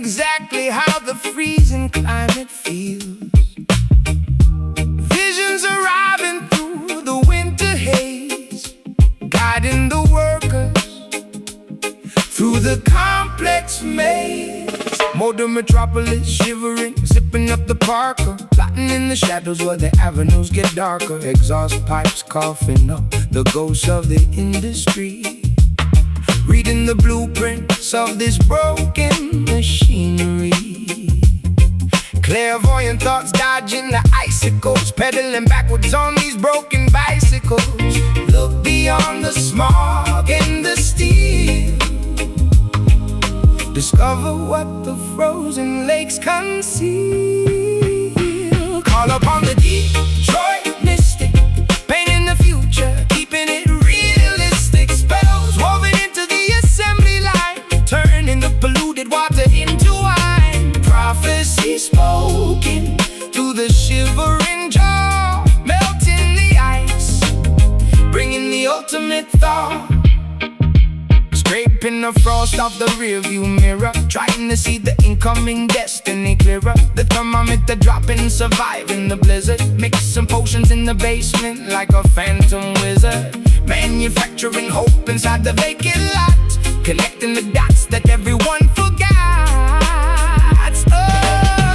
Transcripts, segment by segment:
exactly how the freezing climate feels. Visions arriving through the winter haze, guiding the workers through the complex maze. Modern metropolis shivering, zipping up the Parker, plotting in the shadows where the avenues get darker. Exhaust pipes coughing up the ghosts of the industry, reading the blueprints of this broken machinery. Clairvoyant thoughts dodging the icicles, pedaling backwards on these broken bicycles. Look beyond the smog and the steel, discover what the frozen lakes conceal. Call upon the Detroit mystic, painting the future, keeping it realistic. Spells woven into the assembly line, turning the polluted water into wine. Prophecy spoken through the shivering jaw, melting the ice, bringing the ultimate thaw. Scraping the frost off the rearview mirror, trying to see the incoming destiny clearer. The thermometer dropping, surviving the blizzard, mixing potions in the basement like a phantom wizard. Manufacturing hope inside the vacant lot, connecting the dots that everyone forgot.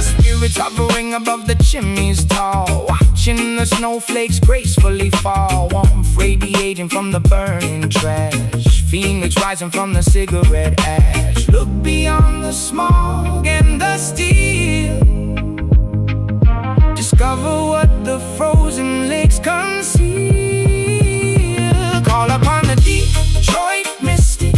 Spirits hovering above the chimneys tall, watching the snowflakes gracefully fall. Warmth radiating from the burning trash, phoenix rising from the cigarette ash. Look beyond the smog and the steel, discover what the frozen lakes conceal. Call upon the Detroit mystic,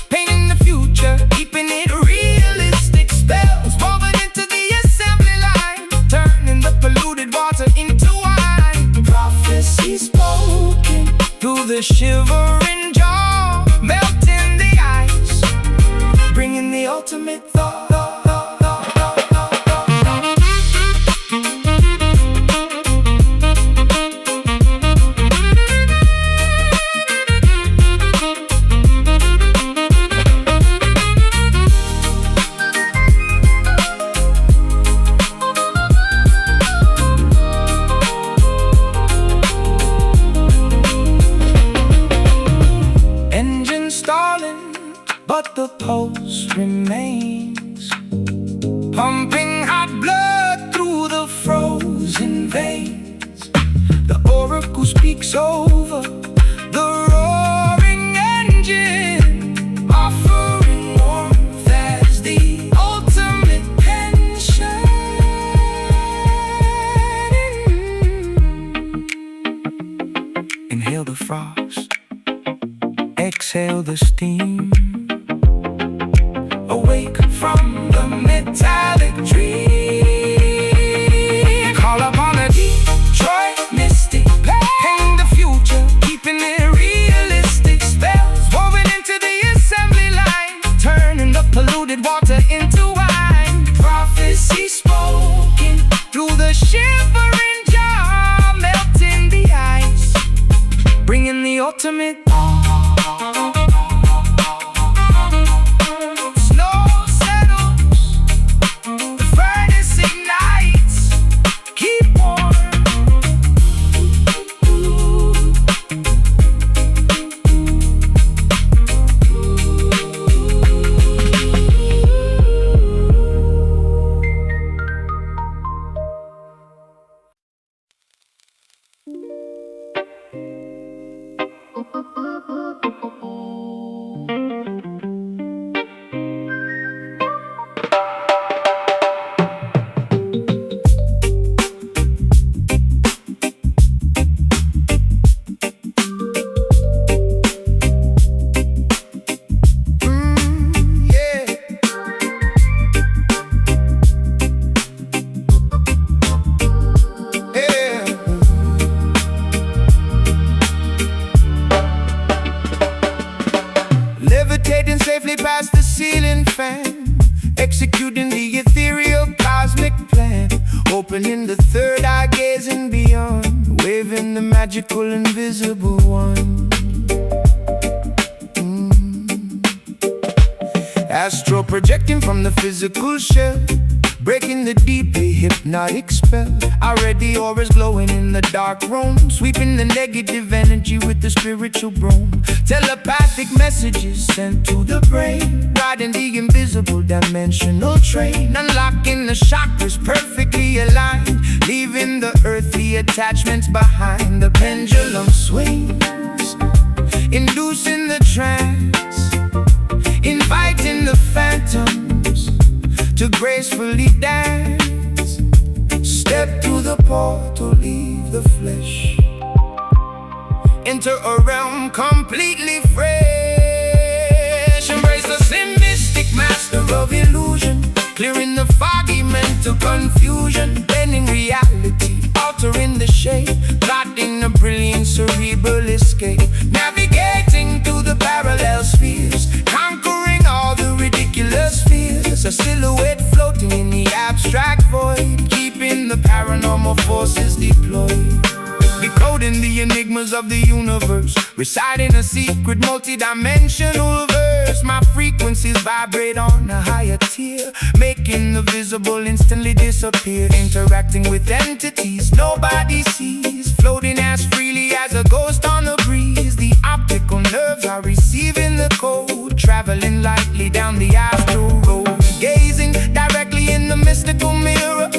painting the future, keeping it realistic. Spells woven into the assembly line, turning the polluted water into wine. Prophecy spoken through the shivering jaw, melting the ice, bringing the ultimate thought. But the pulse remains, pumping hot blood through the frozen veins. The oracle speaks over the roaring engine, offering warmth as the ultimate pension. Inhale the frost, exhale the steam, awake from the metallic dream. Call upon a Detroit mystic, painting the future, keeping it realistic. Spells woven into the assembly line, turning the polluted water into wine. Prophecy spoken through the shivering jaw, melting the ice, bringing the ultimate. Safely past the ceiling fan, executing the ethereal cosmic plan, opening the third eye, gazing beyond, waving the magical invisible one. Astro projecting from the physical shell, breaking the deeply hypnotic spell. Already auras glowing in the dark room, sweeping the negative energy with the spiritual broom. Telepathic messages sent to the brain, riding the invisible dimensional train, unlocking the chakras perfectly aligned, leaving the earthly attachments behind. The pendulum swings, inducing the trance, inviting the phantoms to gracefully dance. Step through the portal, leave the flesh, enter a realm completely fresh. Embrace the slim mystic master of illusion, clearing the foggy mental confusion, bending reality, altering the shape, plotting a brilliant cerebral escape, navigating through the parallel spheres, conquering all the ridiculous fears. A silhouette floating in the abstract void, keeping the paranormal forces deployed. Decoding the enigmas of the universe, reciting a secret multi-dimensional verse. My frequencies vibrate on a higher tier, making the visible instantly disappear. Interacting with entities nobody sees, floating as freely as a ghost on the breeze. The optical nerves are receiving the code, traveling lightly down the astral road, gazing directly in the mystical mirror,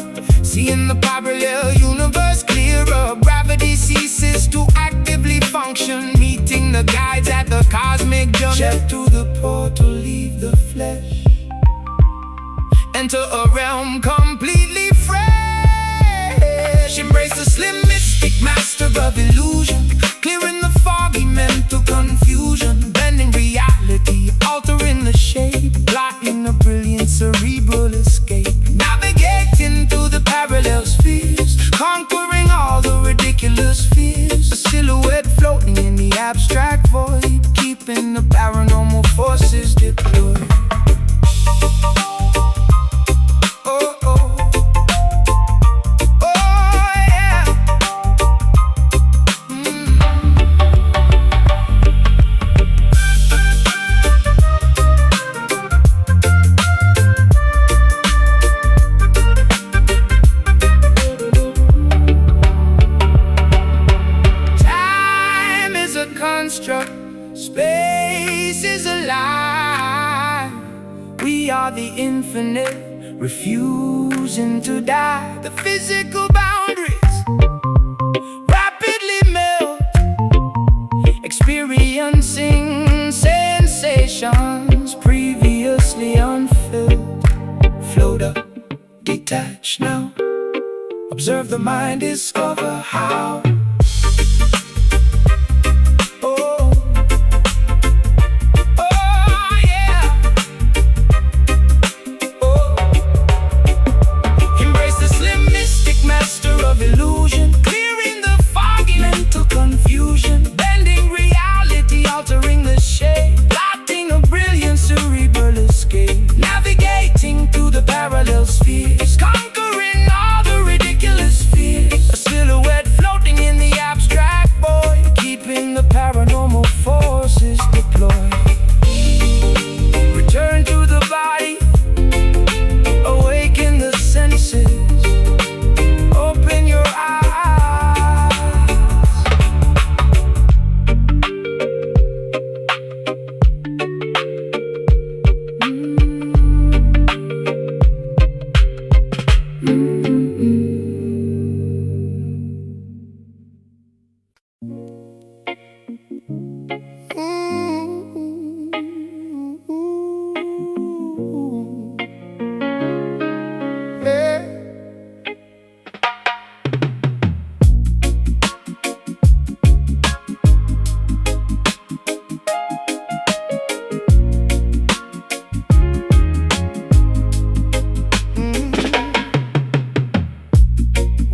seeing the parallel universe clearer. Gravity ceases to actively function, meeting the guides at the cosmic junction. Step through the portal, leave the flesh, enter a realm completely fresh. Embrace the slim mystic master of illusion, clearing the foggy mental confusion, bending reality, altering the shape, plotting a brilliant cerebral escape, navigating through the parallel spheres, conquering all the ridiculous fears. A silhouette floating in the abstract void, keeping the paranormal forces deployed. Oh, oh. Oh, yeah. Time is a construct, space is a lie. We are the infinite, refusing to die. The physical boundaries rapidly melt, experiencing sensations previously unfelt. Float up, detach now, observe the mind, discover how. Illusion, clearing the foggy mental confusion, bending reality, altering the shape, plotting a brilliant cerebral escape, navigating through the parallel spheres, conquering all the ridiculous fears. A silhouette floating in the abstract void, keeping the paranormal forces deployed. Return to the body, awaken the senses, open your eyes.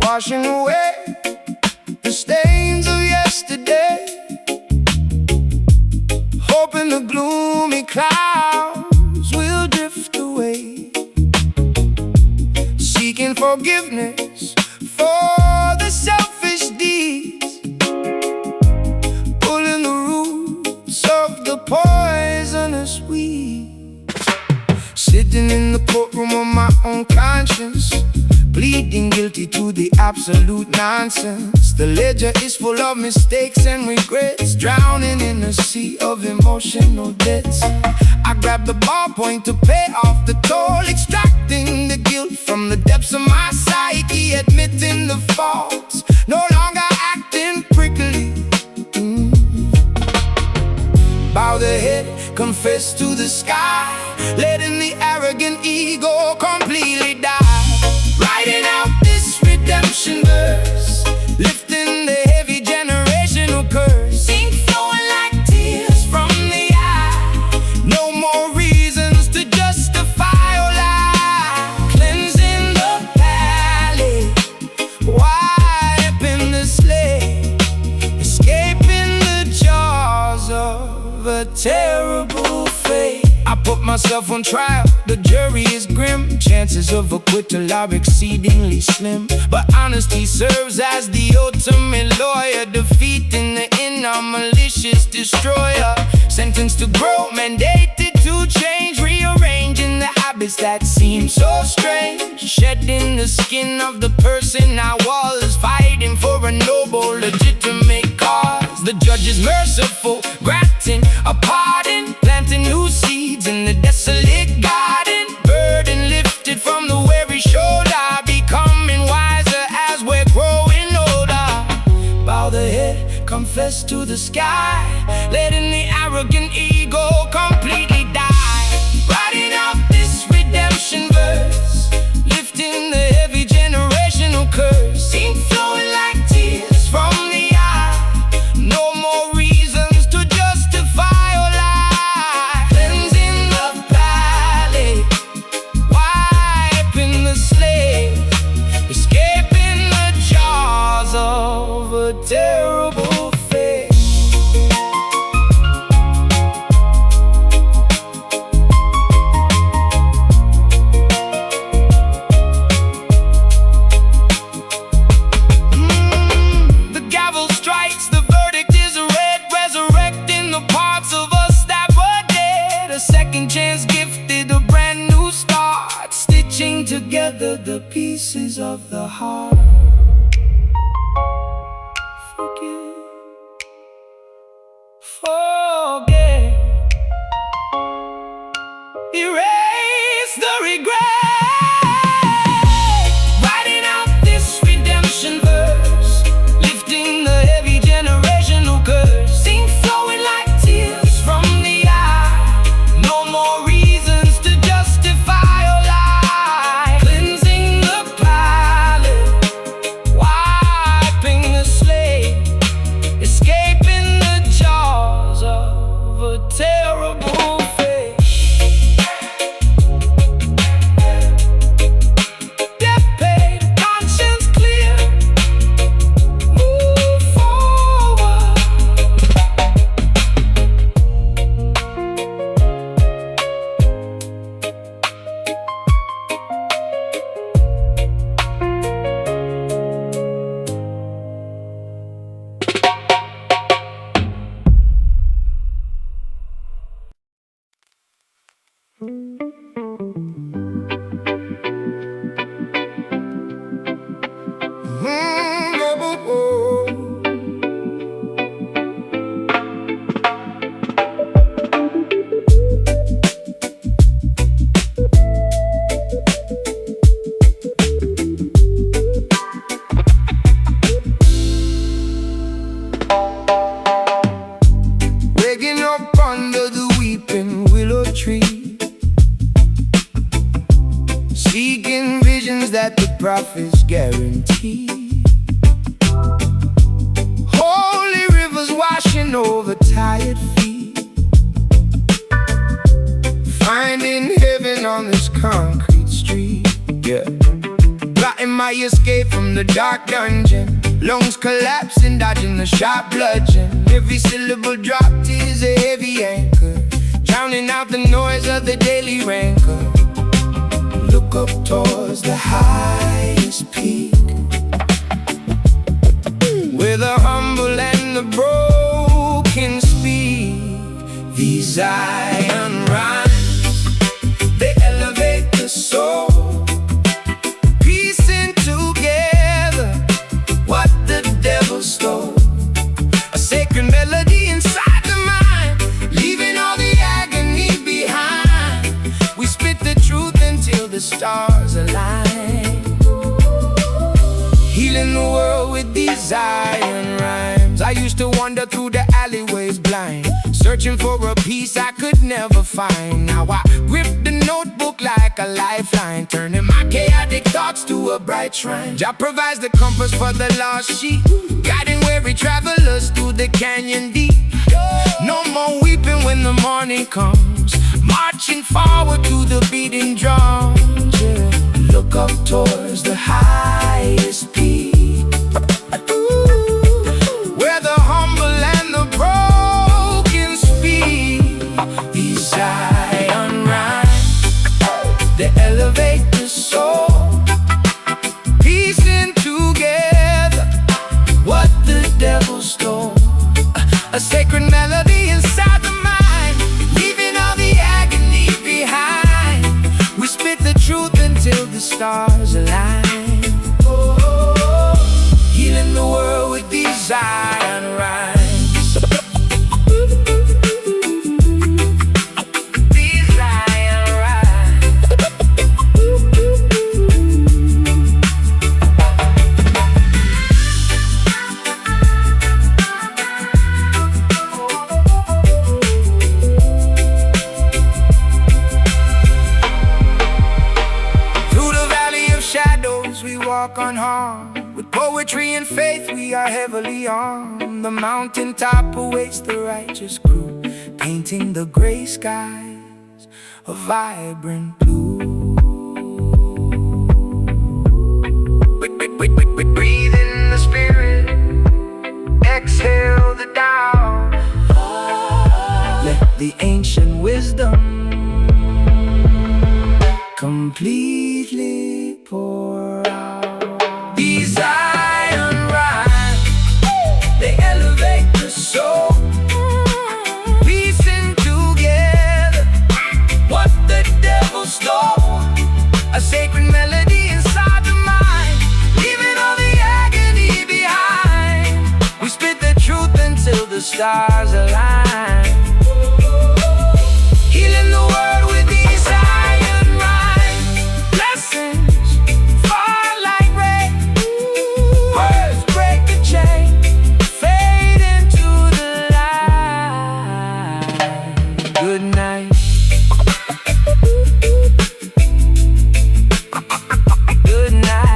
Washing away the stains of yesterday, hoping the gloomy clouds will drift away, seeking forgiveness for the selfish deeds, pulling the roots of the poisonous weeds. sitting in the courtroom of my own conscience, pleading guilty to the absolute nonsense. The ledger is full of mistakes and regrets, drowning in a sea of emotional debts. I grab the ballpoint to pay off the toll, extracting the guilt from the depths of my psyche, admitting the faults, no longer acting prickly. Bow the head, confess to the sky, letting the arrogant ego completely die. Writing out this redemption verse, lifting the heavy generational curse, ink flowing like tears from the eye. No more reasons to justify or lie. Cleansing the palate, wiping the slate, escaping the jaws of a terrible fate. I put myself on trial, the jury is grim. Chances of acquittal are exceedingly slim, but honesty serves as the ultimate lawyer, defeating the inner malicious destroyer. Sentenced to grow, mandated to change, rearranging the habits that seem so strange. Shedding the skin of the person I was, fighting for a noble, legitimate cause. The judge is merciful, granting a pardon, planting new seeds in the desolate garden. Burden lifted from the weary shoulder, becoming wiser as we're growing older. Bow the head, confess to the sky, letting the arrogant ego completely die. Writing out this redemption verse, lifting the heavy generational curse, ink flowing like tears from the eye. No more reasons to justify or lie. Cleansing the palate, wiping the slate, escaping the jaws of a terrible fate. The gavel strikes, the verdict is read, resurrecting the parts of us that were dead. A second chance gifted, a brand new start, stitching together the pieces of the heart. Forgive, forget, erase the regret. Writing out this redemption verse, lifting the heavy generational curse, ink flowing like tears from the eye. No more reasons to justify or lie. Cleansing the palate, wiping the slate, escaping the jaws of a terrible fate. Debt paid, conscience clear, move forward. Waking up under the weeping willow tree, seeking visions that the prophets guarantee. Holy rivers washing over tired feet, finding heaven on this concrete street. Yeah, plotting my escape from the dark dungeon, lungs collapsing, dodging the sharp bludgeon. Every syllable dropped is a heavy anchor, drowning out the noise of the daily rancor. Look up towards the highest peak, where the humble and the broken speak. These iron rhymes, they elevate stars align. Healing the world with these iron rhymes. I used to wander through the alleyways blind, searching for a piece I could never find. Now I grip the notebook like a lifeline, turning my chaotic thoughts to a bright shrine. Jah provides the compass for the lost sheep, guiding weary travelers through the canyon deep. No more weeping when the morning comes, marching forward to the beating drums. Yeah. Look up towards the highest peak, where the humble and the broken speak. These Zion rhymes, they elevate the soul, piecing together what the devil stole. A sacred melody inside the mind, leaving all the agony behind. We spit the truth until the stars align. Oh, healing the world with these Zion rhymes. These Zion rhymes. Through the valley of shadows we walk unharmed. With poetry and faith we are heavily armed. The mountaintop awaits the righteous crew, painting the gray skies a vibrant blue. Breathe in the spirit, exhale the Tao. Let the ancient wisdom completely pour out. These iron rhymes, they elevate the soul, piecing together what the devil stole. A sacred melody inside the mind, leaving all the agony behind. We spit the truth until the stars align. Healing the world with these iron rhymes. Blessings fall like rain, words break the chain, fade into the light. Good night. Good night.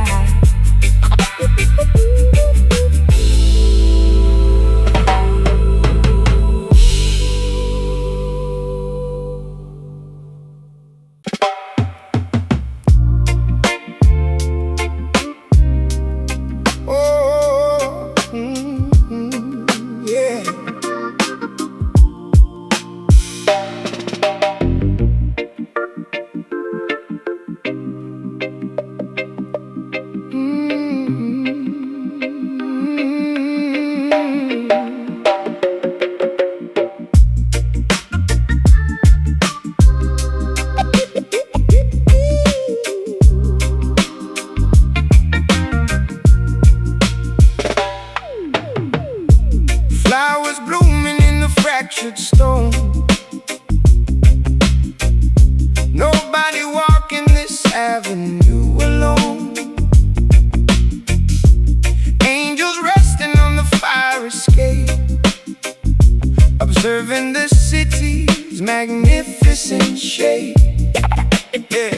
Oh, yeah. Flowers blooming in the fractured stone. Nobody walking this avenue alone. Angels resting on the fire escape, observing the city's magnificent shape. Yeah.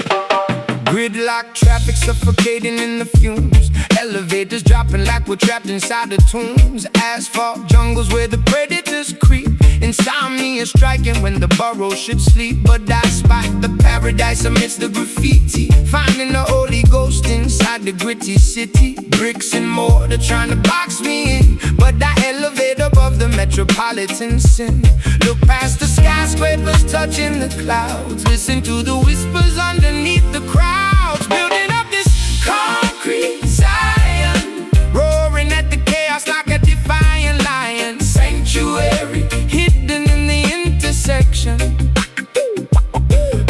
Gridlock traffic suffocating in the fumes, elevators dropping like we're trapped inside the tombs. Asphalt jungles where the predators creep, insomnia striking when the burrow should sleep. But I spot the paradise amidst the graffiti, finding the Holy Ghost inside the gritty city. Bricks and mortar trying to box me in, but I elevate above the metropolitan sin. Look past the skyscrapers touching the clouds, listen to the whispers underneath the crowds, building up this concrete Zion, roaring at the chaos like a defiant lion. Sanctuary hidden in the intersection,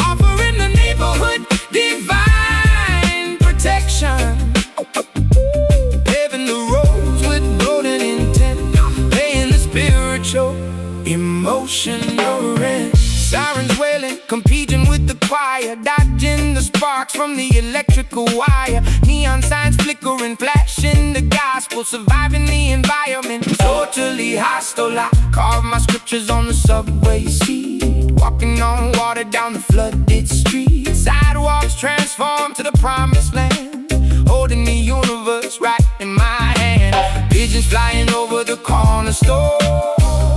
offering the neighborhood divine protection, paving the roads with golden intent, paying the spiritual, emotional rent. Sirens wailing, competing with the choir, dodging the spark sparks from the electrical wire. Neon signs flickering, flashing the gospel. Surviving the environment, totally hostile. I carve my scriptures on the subway seat, walking on water down the flooded street. Sidewalks transform to the promised land, holding the universe right in my hand. Pigeons flying over the corner store,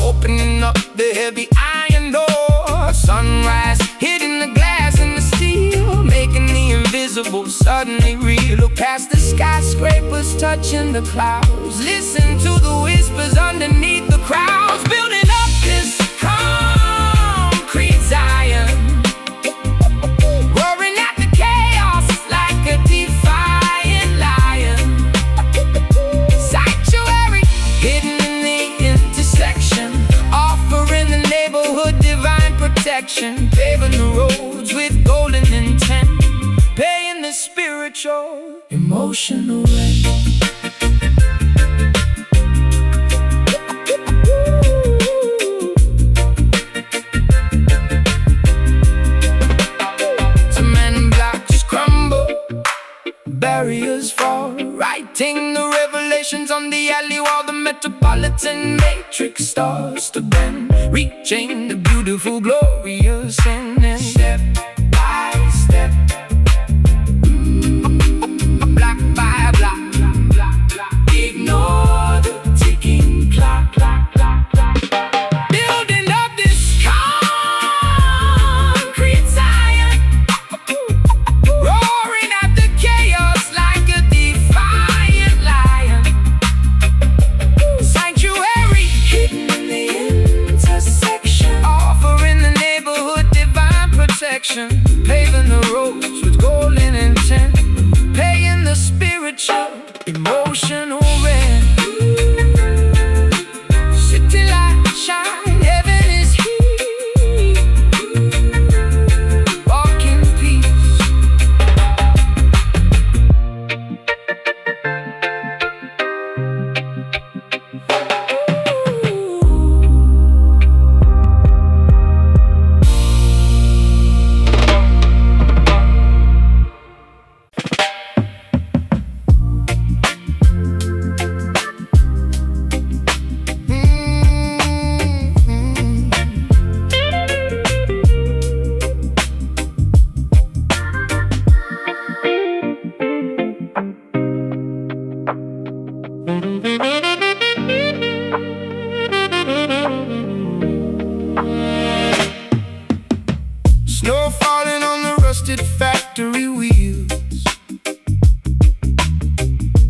opening up the heavy iron door. Sunrise hitting the glass and the steel, making the invisible suddenly real. Look past the skyscrapers touching the clouds, listen to the whispers underneath the crowds. Building up this concrete Zion, roaring at the chaos like a defiant lion. Sanctuary hidden in the intersection, offering the neighborhood divine protection. Paving the roads with golden intent, paying the spiritual, emotional rent. Cement blocks crumble, barriers fall, writing the revelations on the alley wall. The metropolitan matrix starts to bend, reaching the beautiful, glorious end. Step by step, block by block, ignore the ticking clock. Building up this concrete Zion, roaring at the chaos like a defiant lion. Sanctuary hidden in the intersection, offering the neighborhood divine protection. Paving the roads with golden intent, paying the spiritual, emotional rent. City light shine, heaven is here. Walk in peace. Snow falling on the rusted factory wheels,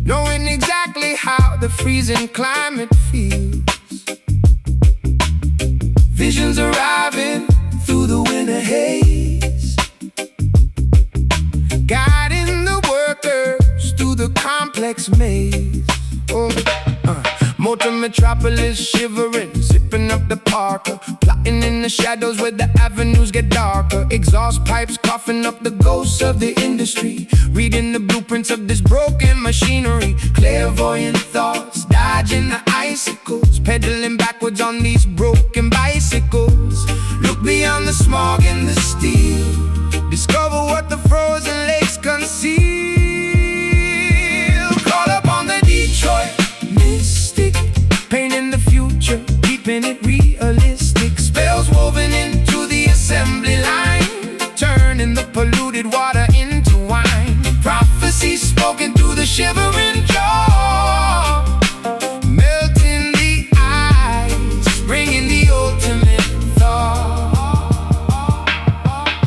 knowing exactly how the freezing climate feels. Visions arriving through the winter haze, guiding the workers through the complex maze. Motor metropolis shivering, zipping up the Parker, plotting in the shadows where the avenues get darker. Exhaust pipes coughing up the ghosts of the industry, reading the blueprints of this broken machinery. Clairvoyant thoughts, dodging the icicles, pedaling backwards on these broken bicycles. Look beyond the smog and the steel, discover what the frozen lakes conceal. Call upon the Detroit mystic, painting the future, keeping it realistic. Spells woven into the assembly line, turning the polluted water into wine. Prophecies spoken through the shivering jaw, melting the ice, bringing the ultimate thaw.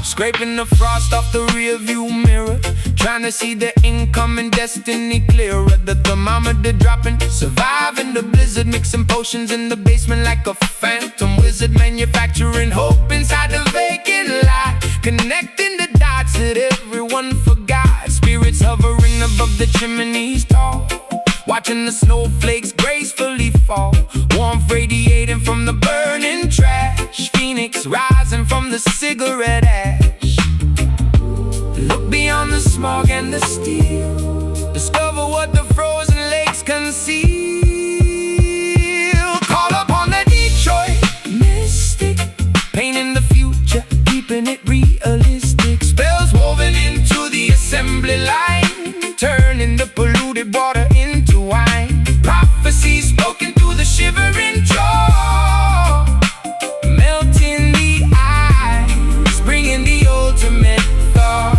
Scraping the frost off the rear view mirror, trying to see the incoming destiny clearer. The thermometer dropping, surviving the blizzard, mixing potions in the basement like a phantom wizard. Manufacturing hope inside the vacant lot, connecting the dots that everyone forgot. Spirits hovering above the chimneys tall, watching the snowflakes gracefully fall. Warmth radiating from the burning trash, phoenix rising from the cigarette ash. Look beyond the smog and the steel, discover what the frozen lakes conceal. Call upon the Detroit mystic, painting the future, keeping it realistic. Spells woven into the assembly line, turning the polluted water into wine. Prophecy spoken through the shivering jaw, melting the ice, bringing the ultimate thaw.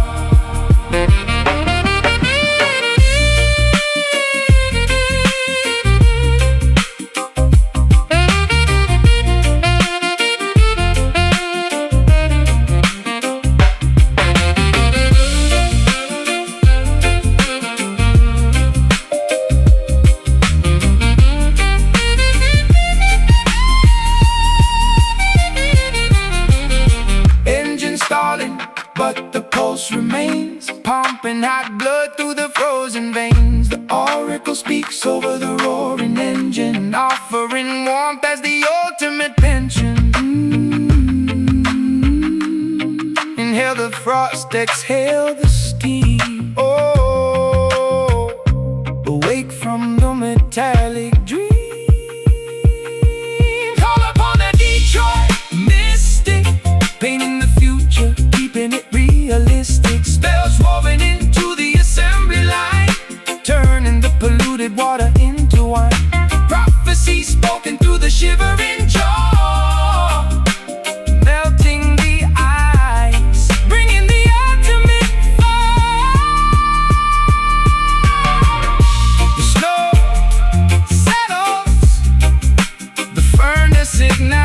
But the pulse remains, pumping hot blood through the frozen veins. The oracle speaks over the roaring engine, offering warmth as the ultimate pension. Inhale the frost, exhale the steam. Oh, awake from the metallic dream. Call upon the Detroit mystic, painting the future, keeping it realistic. Spells woven into the assembly line, turning the polluted water into wine. Prophecy spoken through the shivering jaw, melting the ice, bringing the ultimate thaw. The snow settles, the furnace ignites.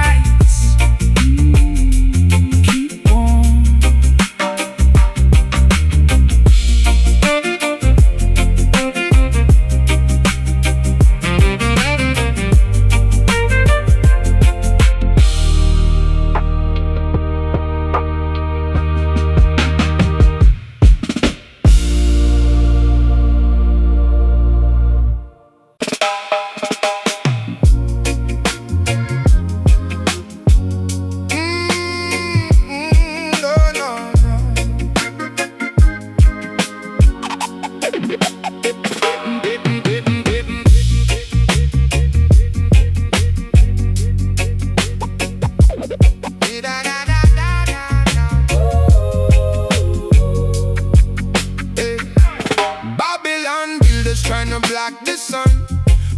Trying to block the sun,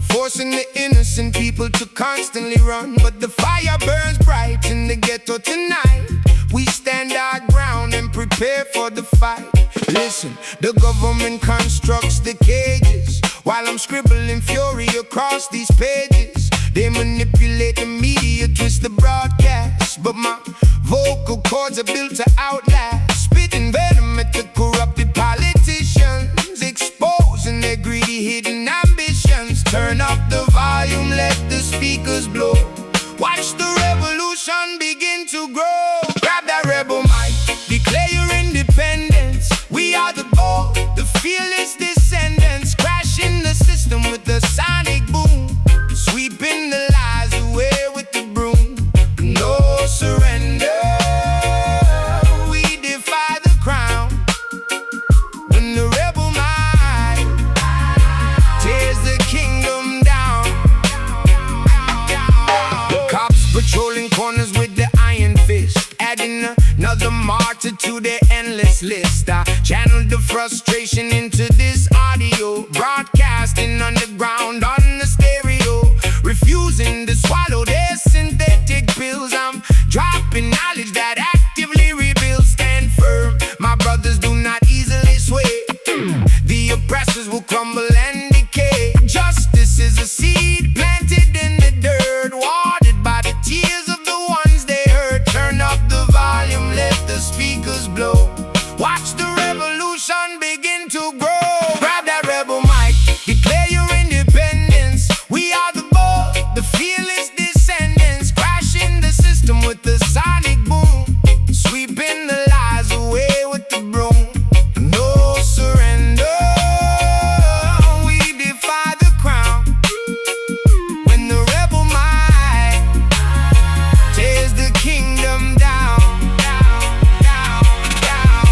forcing the innocent people to constantly run. But the fire burns bright in the ghetto tonight. We stand our ground and prepare for the fight. Listen, the government constructs the cages while I'm scribbling fury across these pages. They manipulate the media, twist the broadcast, but my vocal cords are built to outlast. Spitting venom at the corrupted politicians, exposing their greedy hidden ambitions. Turn up the volume, let the speakers blow. Watch the revolution begin to grow. Grab that rebel mic, declare your independence. We are the bold, the fearless descendants, crashing the system with the sonic boom, sweeping the lies away with the broom. No surrender, we defy the crown. When the rebel mind tears the kingdom down. Cops patrolling corners with the iron fist, adding another martyr to their endless list. I channeled the frustration into this audio, broadcasting underground on the stereo, refusing to swallow their synthetic pills. I'm dropping knowledge that actively rebuilds. Stand firm, my brothers, do not easily sway. The oppressors will crumble and decay. Justice is a seed planted in the dirt, watered by the tears of the ones they hurt. Turn up the volume, let the speakers blow. Watch the revolution begin to grow. Grab that rebel mic, declare your independence. We are the bold, the fearless descendants, crashing the system with the sonic boom, sweeping the lies away with the broom. No surrender, we defy the crown. When the rebel mind tears the kingdom down, down, down, down.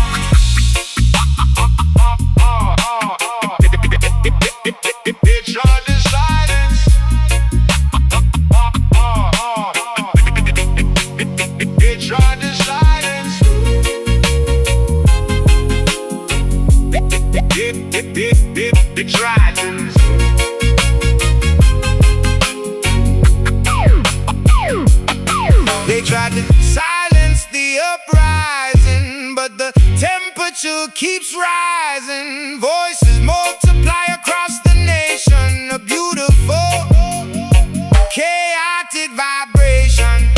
The dragons. They tried to silence the uprising, but the temperature keeps rising. Voices multiply across the nation. A beautiful, chaotic vibration.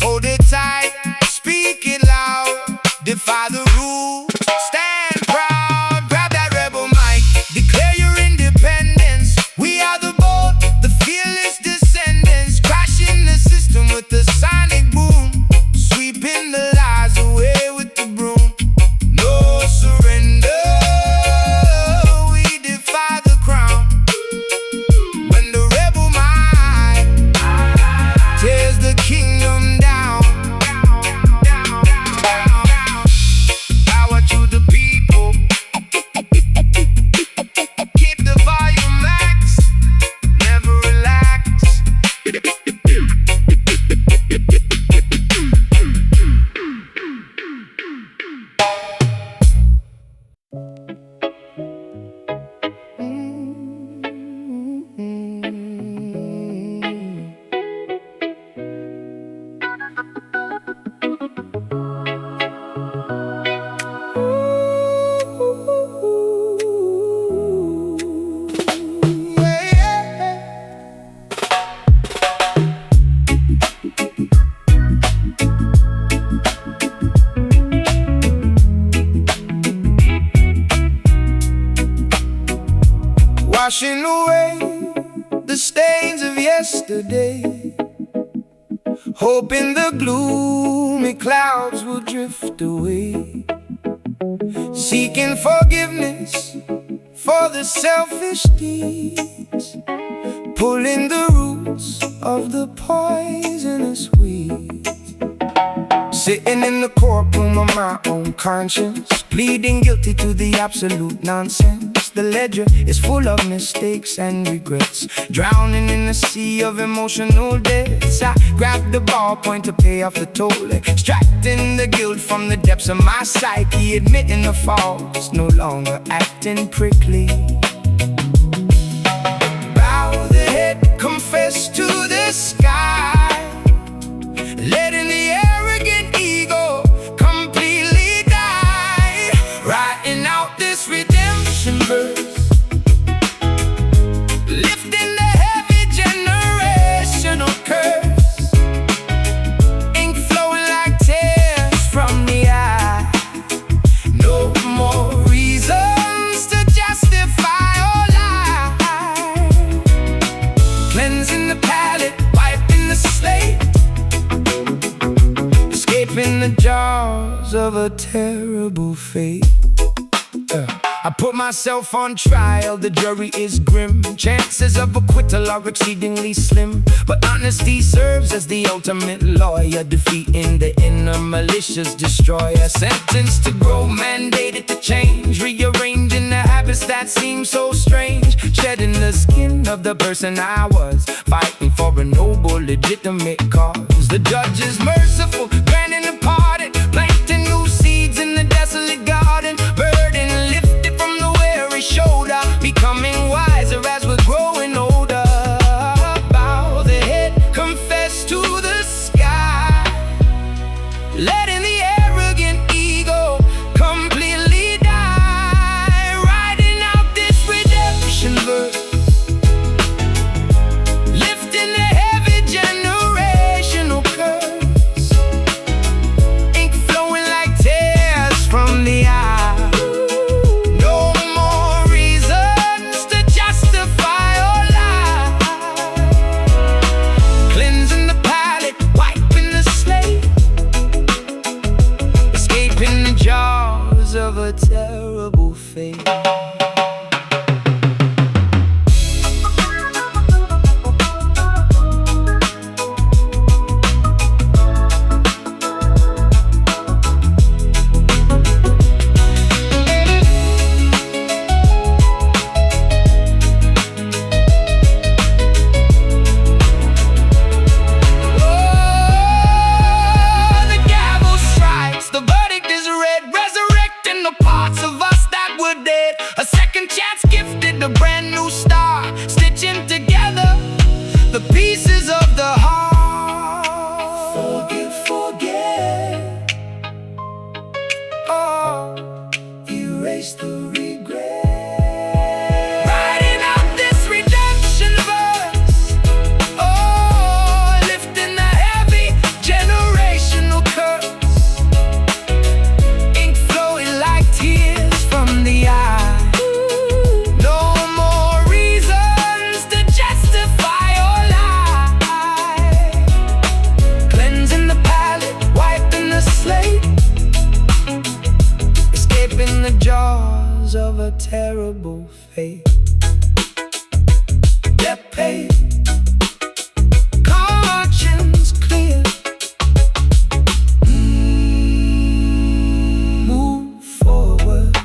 Hold it tight, speak it loud, defy the rules, stand proud. Grab that rebel mic, declare your independence. We are the bold, the fearless descendants, crashing the system with the sonic boom, sweeping the lies away with the broom. No surrender, we defy the crown. When the rebel mind tears the kingdom down. Power to the people, keep the volume max, never relax. Washing away the stains of yesterday, hoping the gloomy clouds will drift away, seeking forgiveness for the selfish deeds, pulling the roots of the poisonous weeds. Sitting in the courtroom of my own conscience, pleading guilty to the absolute nonsense. The ledger is full of mistakes and regrets, drowning in a sea of emotional debts. I grab the ballpoint to pay off the toll, extracting the guilt from the depths of my psyche, admitting the faults, no longer acting prickly. Bow the head, confess to the sky, letting the arrogant ego completely die. Writing out this redemption verse, lifting the heavy generational curse, ink flowing like tears from the eye. No more reasons to justify or lie, cleansing the palate, wiping the slate, escaping the jaws of a terrible fate. I put myself on trial, the jury is grim. Chances of acquittal are exceedingly slim, but honesty serves as the ultimate lawyer, defeating the inner malicious destroyer. Sentenced to grow, mandated to change, rearranging the habits that seem so strange, shedding the skin of the person I was, fighting for a noble, legitimate cause. The judge is merciful, granting a pardon, planting new seeds in the desolate garden, burden lifted from the weary shoulder, becoming wiser as we're growing older. Bow the head, confess to the sky, letting the arrogant ego completely die. Writing out this redemption verse, lifting the heavy generational curse, erase the regret. Writing out this redemption verse, oh, lifting the heavy generational curse. Ink flowing like tears from the eye. No more reasons to justify or lie. Cleansing the palette, wiping the slate, escaping the jaws of a terrible fate. Debt paid, conscience clear. Move forward.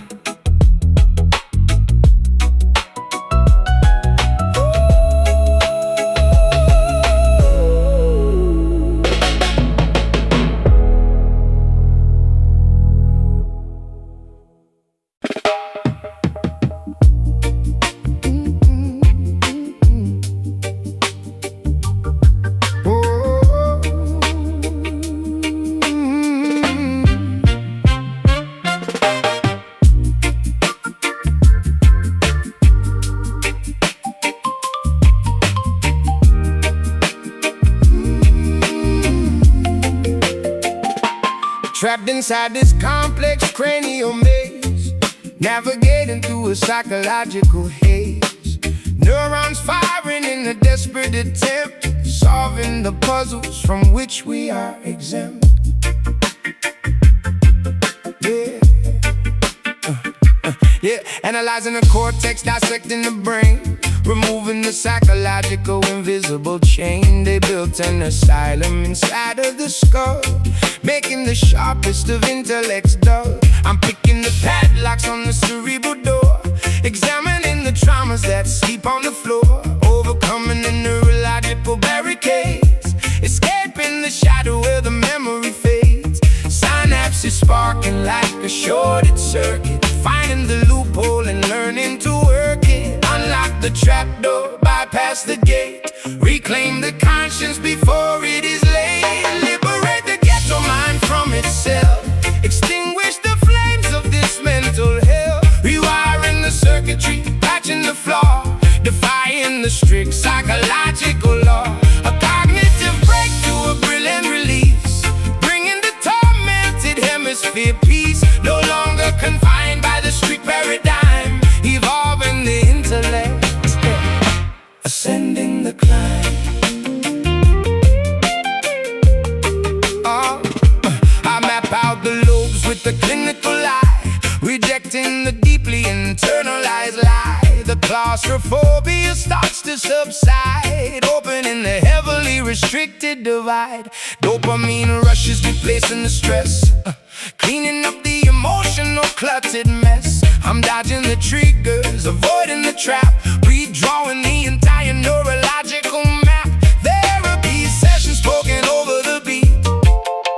Trapped inside this complex cranial maze, navigating through a psychological haze. Neurons firing in a desperate attempt, solving the puzzles from which we are exempt. Yeah, analyzing the cortex, dissecting the brain, removing the psychological invisible chain. They built an asylum inside of the skull, making the sharpest of intellects dull. I'm picking the padlocks on the cerebral door, examining the traumas that sleep on the floor, overcoming the neurological barricades, escaping the shadow where the memory fades. Synapses sparking like a shorted circuit, finding the loophole and learning to work it. Unlock the trapdoor, bypass the gate, reclaim the conscience before it is late. Liberate the ghetto mind from itself, extinguish the flames of this mental hell. Rewiring the circuitry, patching the flaw, defying the strict psychological law. A cognitive breakthrough, a brilliant release, bringing the tormented hemisphere peace. No longer confined by the street paradigm, evolving the intellect, ascending the climb. I map out the lobes with the clinical eye, rejecting the deeply internalized lie. The claustrophobia starts to subside, opening the heavily restricted divide. Dopamine rushes, replacing the stress, cleaning up the emotional cluttered mess. I'm dodging the triggers, avoiding the trap, redrawing the entire neurological map. Therapy sessions spoken over the beat,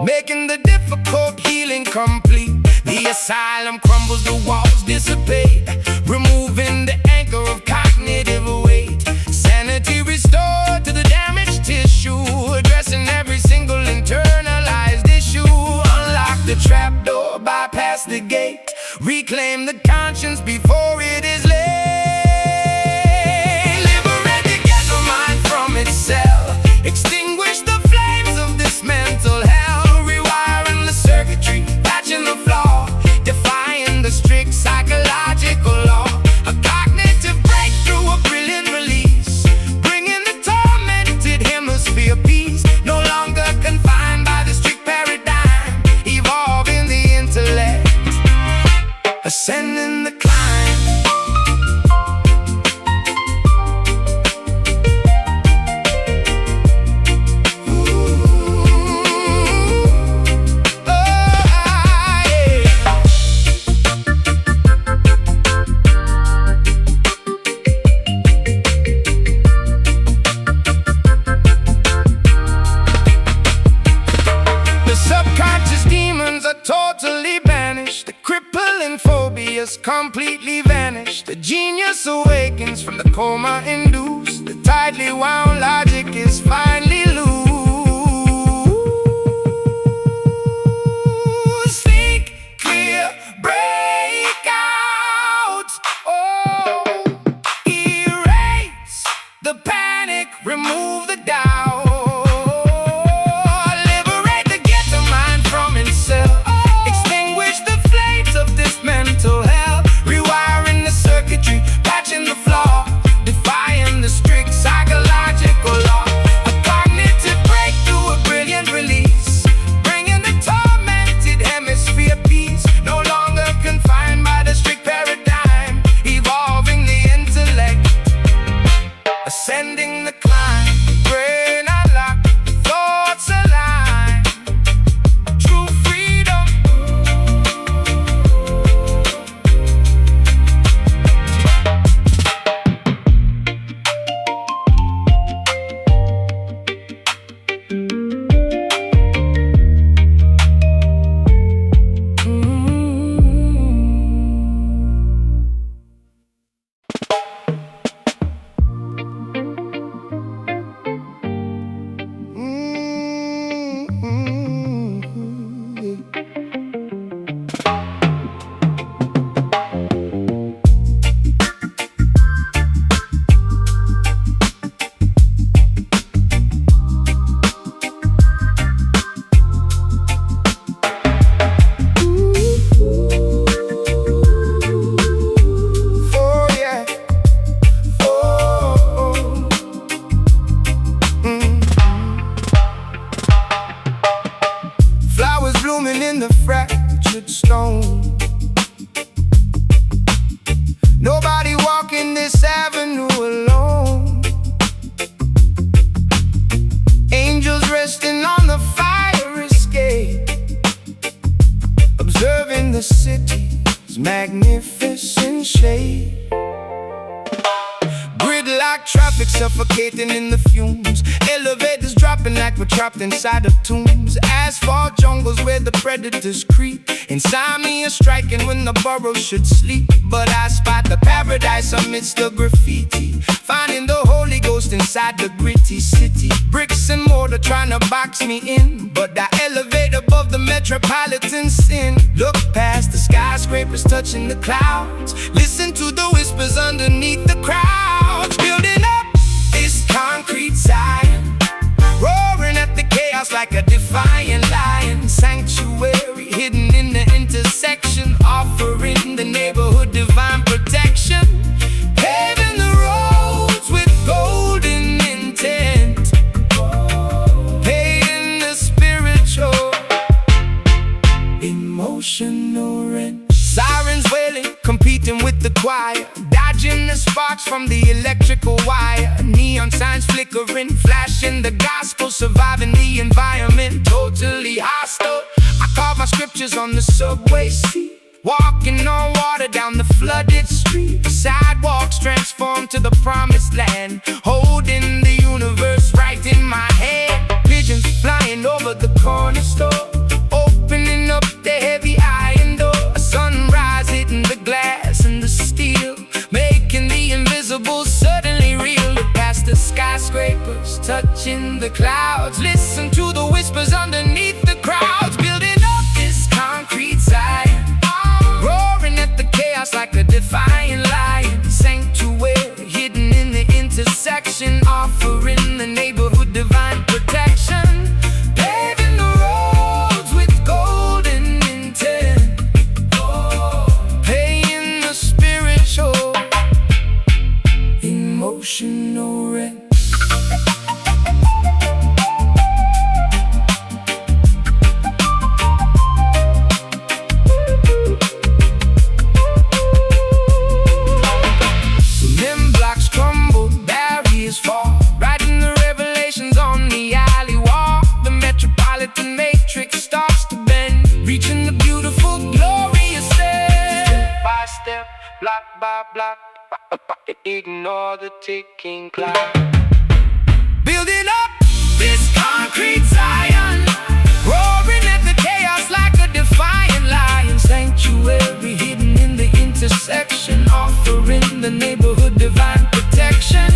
making the difficult healing complete. The asylum crumbles, the walls dissipate, removing the anchor of cognitive weight. Sanity restored to the damaged tissue, addressing every single internalized issue. Unlock the trapdoor, bypass the gate, reclaim the conscience before it is late. Liberate the ghetto mind from itself, extinguish the flames of this mental hell. Rewiring the circuitry, patching the flaw, defying the strict psychological law. A cognitive breakthrough, a brilliant release, bringing the tormented hemisphere peace. No longer confined by the strict paradigm, evolving the intellect, ascending the climb. The subconscious demons are totally banished, the crippling phobias completely vanished. The genius awakens from the coma induced, the tightly wound logic is finally loose. Think clear, break out. a fractured stone. Nobody walking this avenue alone. Angels resting on the fire escape, observing the city's magnificent shape. Gridlock traffic suffocating in the fumes, elevators dropping like we're trapped inside of tombs. Asphalt jungles where the predators creep, insomnia striking when the burrow should sleep. But I spot the paradise amidst the graffiti, finding the Holy Ghost inside the gritty city. Bricks and mortar trying to box me in, but I elevate above the metropolitan sin. Look past the skyscrapers touching the clouds, listen to the whispers underneath the crowds. Building up this concrete Zion, roaring at the chaos like a defiant lion. Sanctuary hidden in the intersection, offering the neighborhood divine protection. Paving the roads with golden intent, paying the spiritual, emotional rent. Sirens wailing, competing with the choir, dodging the sparks from the electrical wire. Neon signs flickering, flashing the gospel, surviving the environment, totally hostile. I carve my scriptures on the subway seat, walking on water down the flooded street. Sidewalks transformed to the promised land, holding the universe right in my hand. Pigeons flying over the corner store, opening up the heavy iron door. A sunrise hitting the glass and the steel, making the invisible suddenly real. Look past the skyscrapers, touching the clouds, listen to the whispers underneath the crowds. Building up this concrete Zion, roaring at the chaos like a defiant lion. Sanctuary hidden in the intersection, offering the neighborhood divine protection. Paving the roads with golden intent, paying the spiritual, emotional rent. Matrix starts to bend, reaching the beautiful, glorious end. Step by step, block by block, ignore the ticking clock. Building up this concrete Zion, roaring at the chaos like a defiant lion. Sanctuary hidden in the intersection, offering the neighborhood divine protection.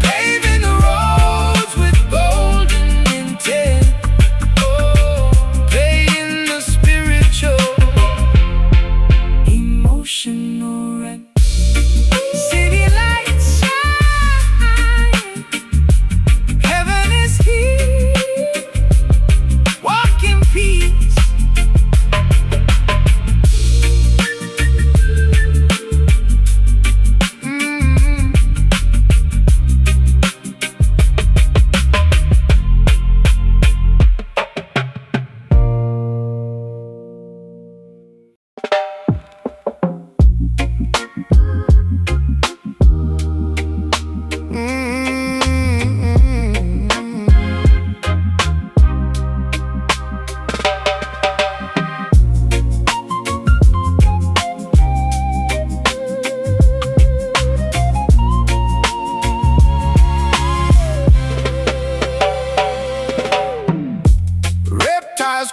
Paving the roads with golden intent, emotional rent. City lights shine, heaven is here, walk in peace.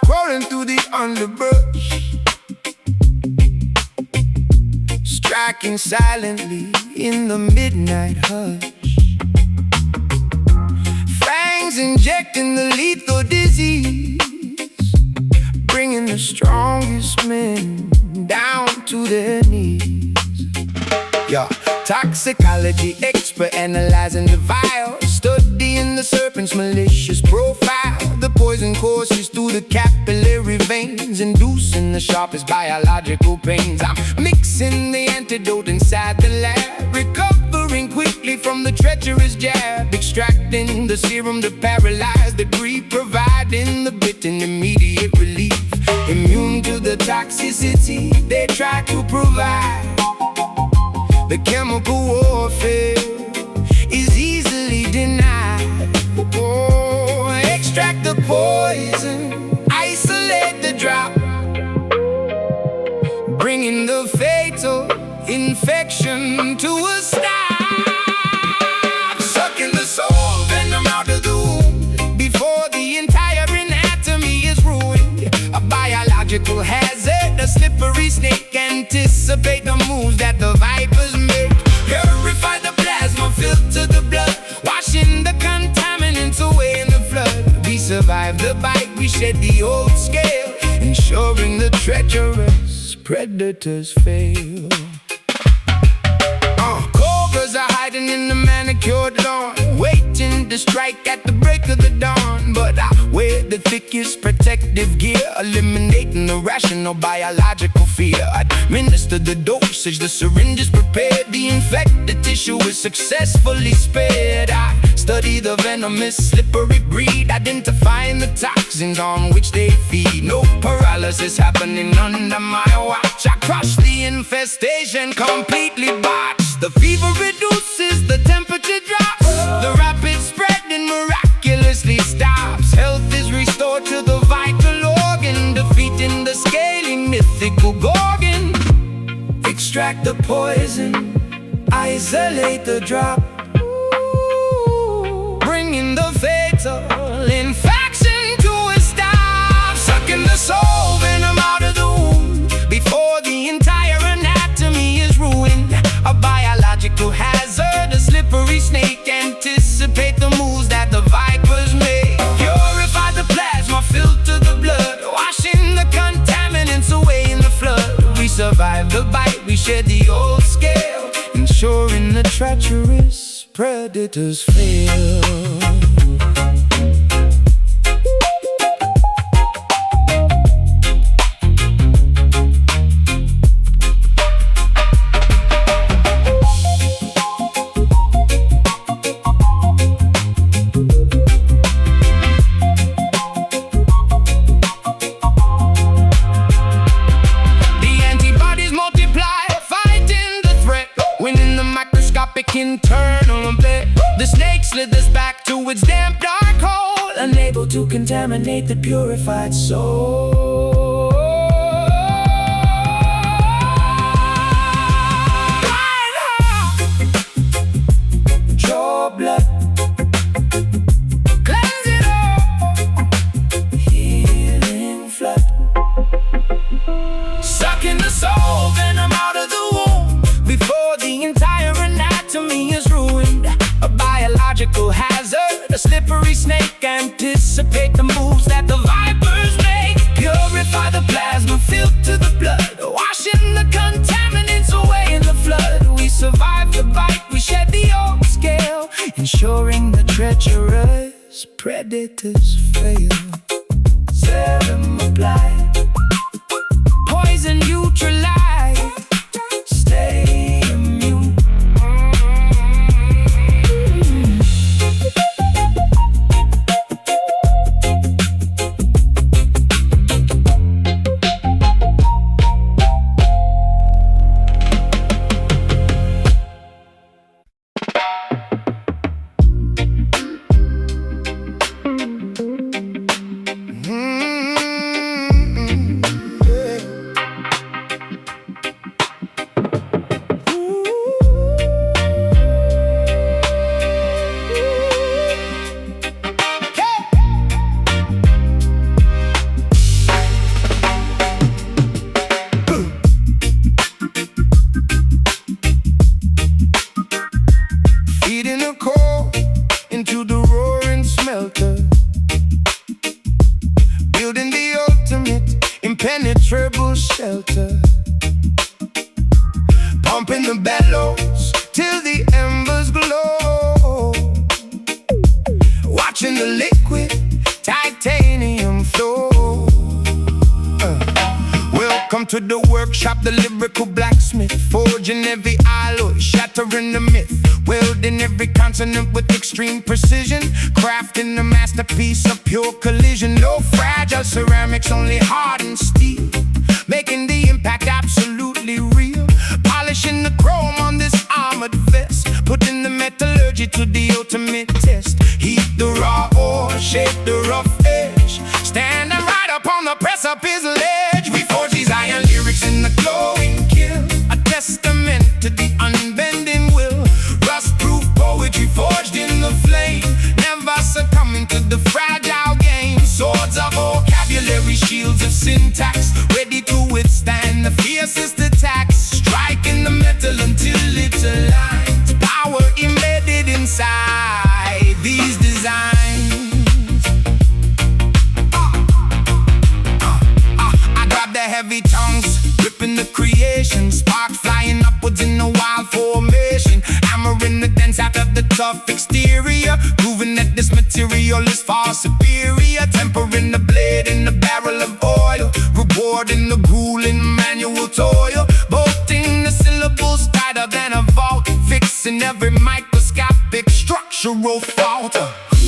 Crawling through the underbrush, striking silently in the midnight hush. Fangs injecting the lethal disease, bringing the strongest men down to their knees. Yeah, toxicology expert analyzing the vial, studying the serpent's malicious profile. The poison courses through the capillary veins, inducing the sharpest biological pains. I'm mixing the antidote inside the lab, recovering quickly from the treacherous jab, extracting the serum to paralyze the greed, providing the bit and immediate relief. Immune to the toxicity they try to provide. The chemical warfare is easily denied. Oh, extract the poison, isolate the drop, bringing the fatal infection to a stop. Sucking the soul venom out of the womb before the entire anatomy is ruined. A biological hazard, a slippery snake. Anticipate the moves that the vipers make. Purify the plasma, filter the blood, washing the contaminants away in the flood. We survive the bite, we shed the old scale, ensuring the treacherous predators fail. Cobras are hiding in the manicured lawn, waiting to strike at the break of the dawn. But I wear the thickest protective gear, eliminating irrational biological fear. Administer the dosage, the syringe is prepared, the infected tissue is successfully spared. I study the venomous slippery breed, identifying the toxins on which they feed. No paralysis happening under my watch. I crush the infestation, completely botched. The fever reduces, the temperature drops, the rapid spreading miraculously stops. Health is restored to the vital organ, defeating the scaling mythical gorgon. Extract the poison, isolate the drop, bringing the fatal infection to a stop. Sucking the soul venom out of the womb before the entire anatomy is ruined. A biological hazard, a slippery snake. Anticipate the moves that the vipers make. Purify the plasma, filter the blood, washing the contaminants away in the flood. We survive the bite, we shed the old scale, ensuring the treacherous predators fail. Internal blade, the snake slithers back to its damp dark hole, unable to contaminate the purified soul. Draw blood, cleanse it all, healing flood. Sucking the soul venom out of the womb before the entire anatomy is ruined. A biological hazard, a slippery snake. Anticipate the moves that the vipers make. Purify the plasma, filter the blood, washing the contaminants away in the flood. We survive the bite, we shed the old scale, ensuring the treacherous predators fail. Serum applied, poison neutralized, stay immune. Impenetrable shelter, pumping the bellows till the embers glow, watching the liquid titanium flow. Welcome to the workshop, the lyrical blacksmith, forging every alloy, shattering the myth, welding every consonant with extreme precision, crafting a masterpiece of pure collision. No fragile ceramics, only hardened steel, precipice ledge. We forge these iron lyrics in the glowing kill, a testament to the unbending will. Rust-proof poetry forged in the flame, never succumbing to the fragile game. Swords of vocabulary, shields of syntax, ready to withstand the fiercest attacks. Striking the metal until it aligns, power embedded inside these designs. I grab the heavy tongues, ripping the creation, sparks flying upwards in a wild formation. Hammering the dense out of the tough exterior, proving that this material is far superior. Tempering the blade in the barrel of oil, rewarding the grueling manual toil. Bolting the syllables tighter than a vault, fixing every microscopic structural fault.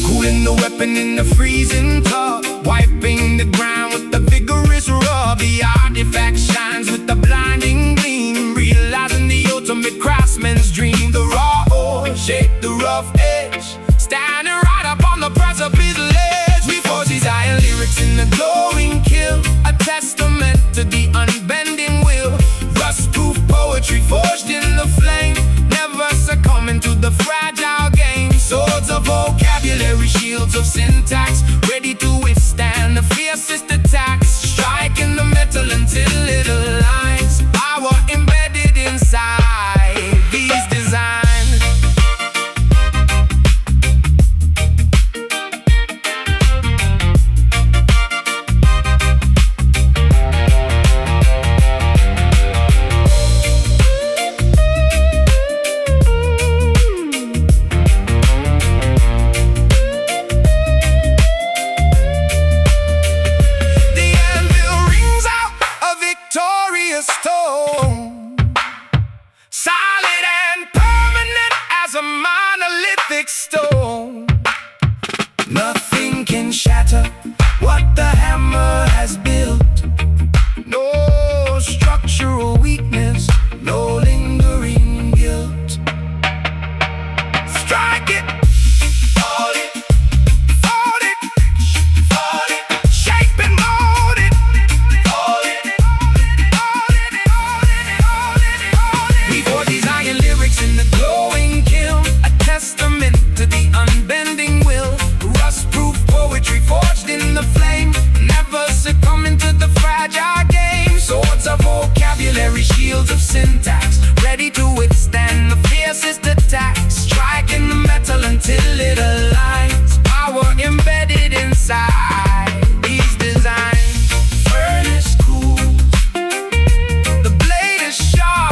Cooling the weapon in the freezing tub, wiping the ground with the vigorous rub. The artifact shines with the blinding gleam, realizing the ultimate craftsman's dream. The raw ore shaped the rough edge, standing right up on the precipice ledge. We forge these iron lyrics in the glowing kill, a testament to the unbending will. Rust-proof poetry forged in the flame, never succumbing to the fragile game. Swords of vocabulary, shields of syntax, ready to withstand the fiercest attacks. Striking the metal until it aligns, power embedded inside these designs. Stone, solid and permanent as a monolithic stone. Nothing can shatter what the hammer has built. No structural weakness, no lingering guilt. Strike it, fold it, fold it, fold it, shape and mold it, fold it. In the glowing kiln, a testament to the unbending will. Rust-proof poetry forged in the flame, never succumbing to the fragile game. Swords of vocabulary, shields of syntax, ready to withstand the fiercest attacks. Striking the metal until it aligns, power embedded inside these designs. Furnace cool, the blade is sharp,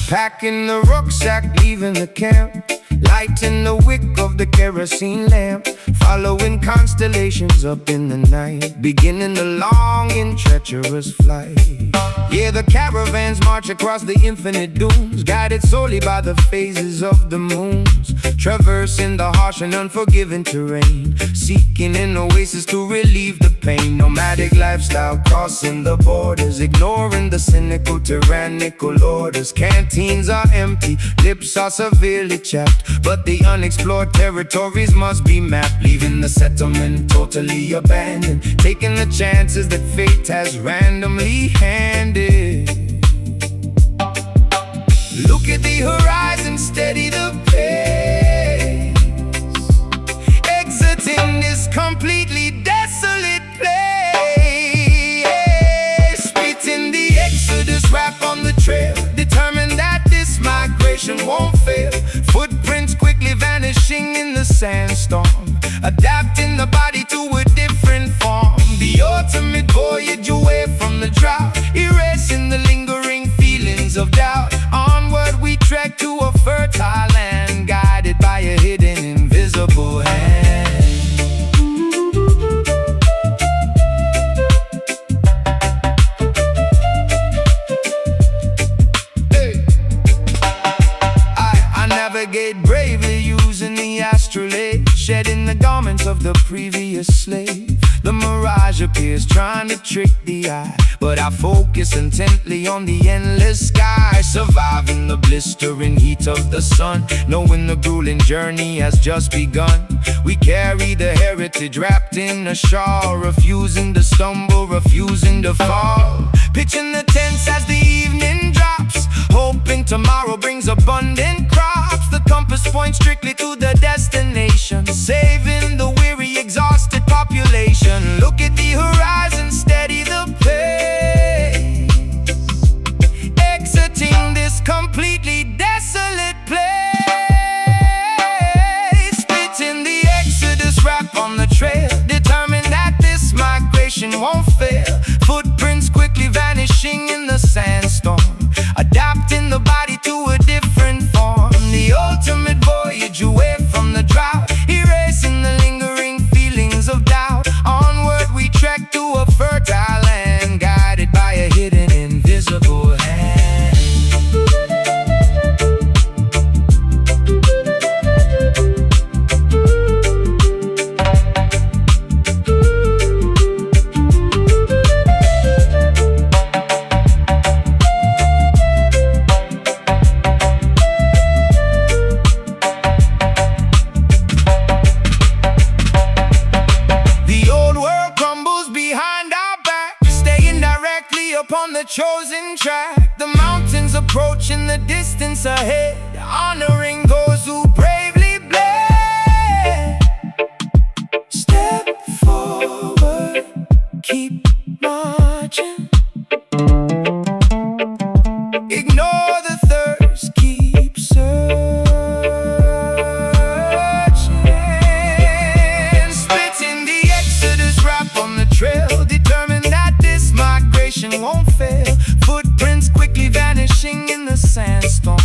packing the rucksack, leaving the camp, lighting the wick of the kerosene lamp, following constellations up in the night, beginning the long and treacherous flight. Yeah, the caravans march across the infinite dunes, guided solely by the phases of the moons, traversing the harsh and unforgiving terrain, seeking an oasis to relieve the pain. Nomadic lifestyle crossing the borders, ignoring the cynical, tyrannical orders. Canteens are empty, lips are severely chapped, but the unexplored territories must be mapped. Leaving the settlement totally abandoned, taking the chances that fate has randomly handed. Look at the horizon, steady the pace, exiting this complete sandstorm, adapting the body to a different form. The ultimate voyage away from the drought, erasing the lingering feelings of doubt. Onward we trek to a fertile land, guided by a hidden invisible hand. I navigate bravely using the astrolabe, shedding the garments of the previous slave. The mirage appears trying to trick the eye, but I focus intently on the endless sky, surviving the blistering heat of the sun, knowing the grueling journey has just begun. We carry the heritage wrapped in a shawl, refusing to stumble, refusing to fall. Pitching the tents as the evening drops, hoping tomorrow brings abundant crops. The compass points strictly to the destination, saving the weary, exhausted population. Look at the horizon, steady the pace, exiting this completely desolate place. Spitting the exodus rap on the trail, determined that this migration won't fail. Footprints quickly vanishing in the sandstorm, adapting the body to a different form. The ultimate voyage away from the drought, erasing the lingering feelings of doubt. Onward we trek to a fertile land, guided by a hidden invisible hand. Upon the chosen track, the mountains approach in the distance ahead, honoring those who bravely bled. Step forward, keep marching. Ignore the thirst, keep searching. Splitting the exodus rap on the trail, determined that this migration won't fail. Footprints quickly vanishing in the sandstorm,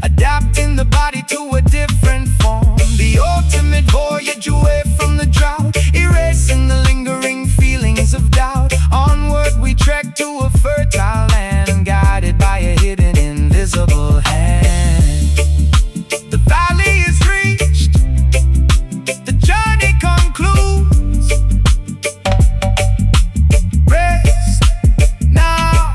adapting the body to a different form. The ultimate voyage away from the drought, erasing the lingering feelings of doubt. Onward we trek to a fertile land, guided by a hidden invisible hand. The valley is reached, the journey concludes. Rest now.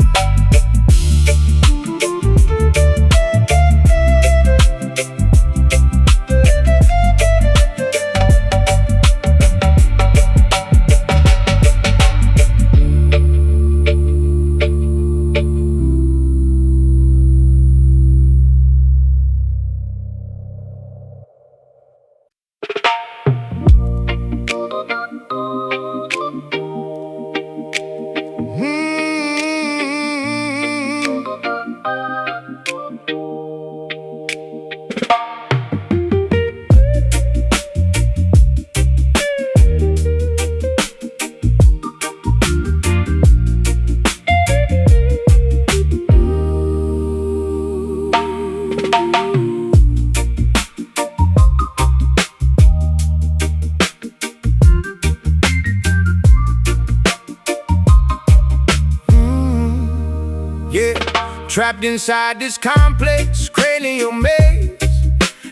Trapped inside this complex cranial maze,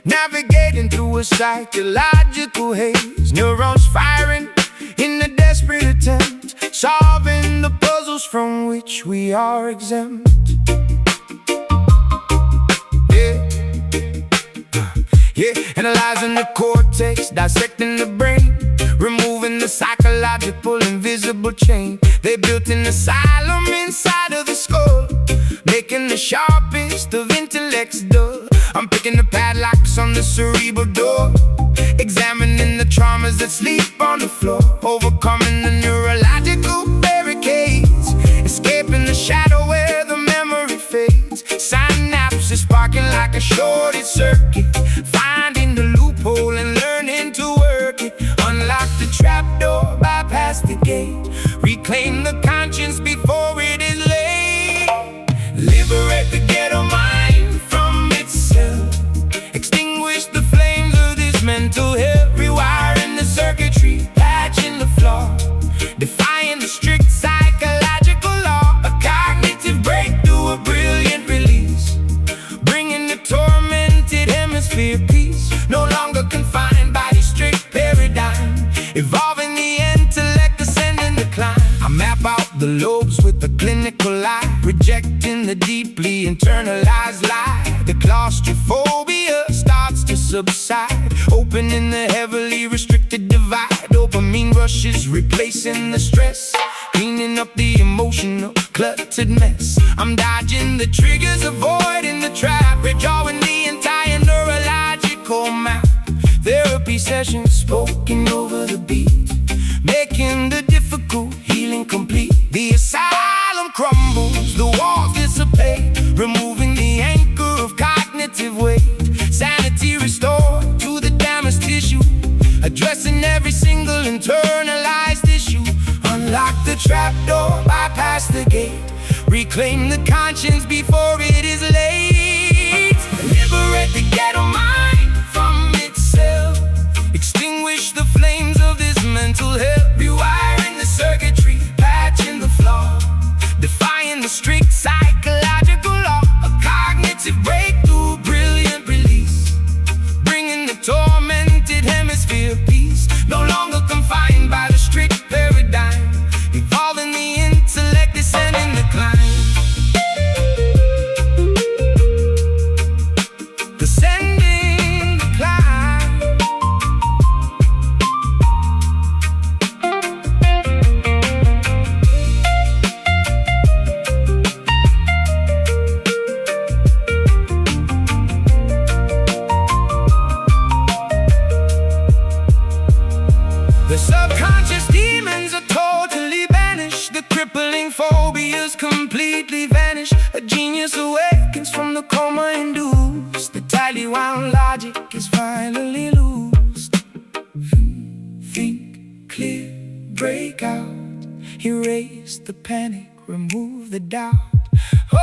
navigating through a psychological haze. Neurons firing in a desperate attempt, solving the puzzles from which we are exempt. Analyzing the cortex, dissecting the brain, removing the psychological invisible chain. They built an asylum inside of the skull, making the sharpest of intellects dull. I'm picking the padlocks on the cerebral door, examining the traumas that sleep on the floor, overcoming the neurological barricades, escaping the shadow where the memory fades. Synapses sparking like a shorted circuit, finding the loophole and learning the lobes with a clinical eye, rejecting the deeply internalized lie. The claustrophobia starts to subside, opening the heavily restricted divide. Dopamine rushes, replacing the stress, cleaning up the emotional cluttered mess. I'm dodging the triggers, avoiding the trap, redrawing the entire neurological map. Therapy sessions spoken over the beat, making the difficult healing complete. The asylum crumbles, the walls dissipate, removing the anchor of cognitive weight. Sanity restored to the damaged tissue, addressing every single internalized issue. Unlock the trapdoor, bypass the gate, reclaim the conscience before it is late. Liberate the ghetto mind from itself, extinguish the flames of this mental hell. Rewiring the circuitry, patching the flaw, defying the strict psychological law. A cognitive breakthrough, brilliant release, bringing the tormented hemisphere peace. No longer confined by the strict paradigm, evolving the intellect, descending the climb. Descending the climb. The subconscious demons are totally banished, the crippling phobias completely vanish. A genius awakens from the coma induced, the tightly wound logic is finally loosed. Think clear, break out, erase the panic, remove the doubt. Oh,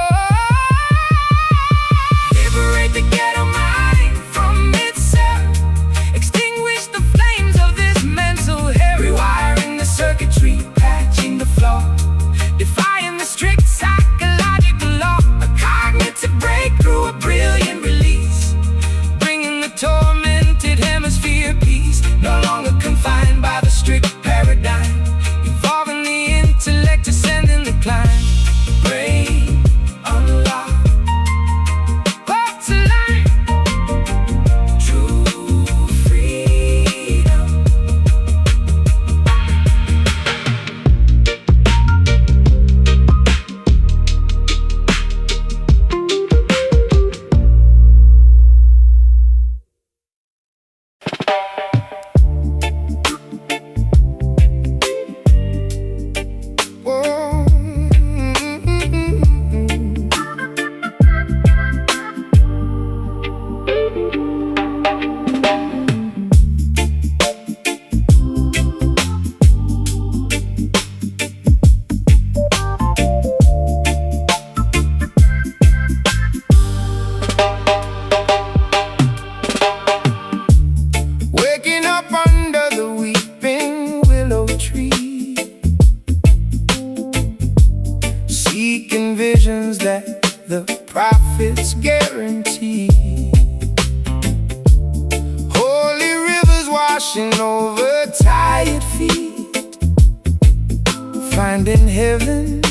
liberate the ghetto mind from itself, extinguish the flames of this mental hell. Rewiring the circuitry, patching the flaw, defying the strict psychological law. A cognitive breakthrough, a brilliant release, bringing the tormented hemisphere peace. No longer confined by the strict paradigm, evolving the intellect, descending the climb. Brain unlock, what's alive? True freedom. Waking up under the weeping willow tree, seeking visions that the prophets guarantee. Holy rivers washing over tired feet, finding heaven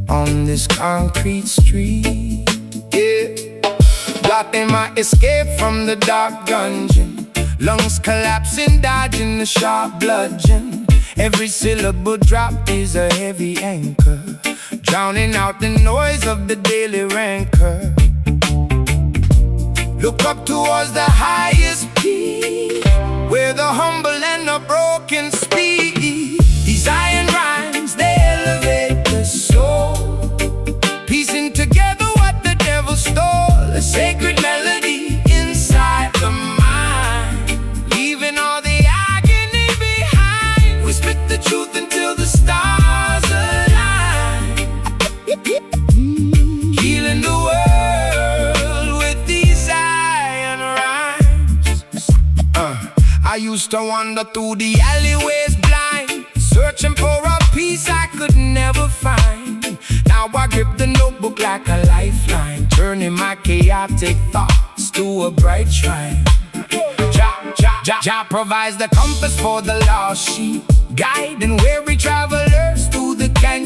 on this concrete street. Yeah, blocking my escape from the dark dungeon, lungs collapsing, dodging the sharp bludgeon. Every syllable drop is a heavy anchor, drowning out the noise of the daily rancor. Look up towards the highest peak, where the humble and the broken speak. These iron rhymes, they elevate the soul, piecing together what the devil stole. A sacred melody inside the mind, leaving all the agony behind. We spit the truth until the stars align, healing the world with these iron rhymes. I used to wander through the alleyways blind, searching for a peace I could never find. Now I grip the notebook like a lifeline, turning my chaotic thoughts to a bright shrine. Jah provides the compass for the lost sheep, guiding weary travelers through the canyon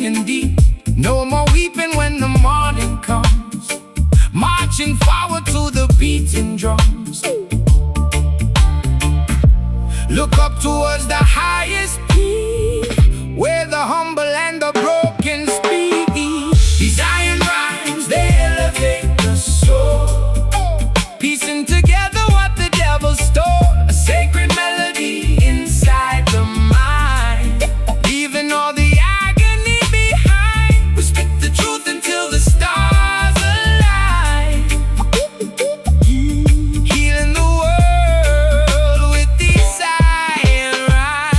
towards the highest peak, where the humble and the broken speak. These iron rhymes, they elevate the soul, piecing together what the devil stole. A sacred melody inside the mind, leaving all the agony behind. We spit the truth until the stars align, healing the world with these iron rhymes.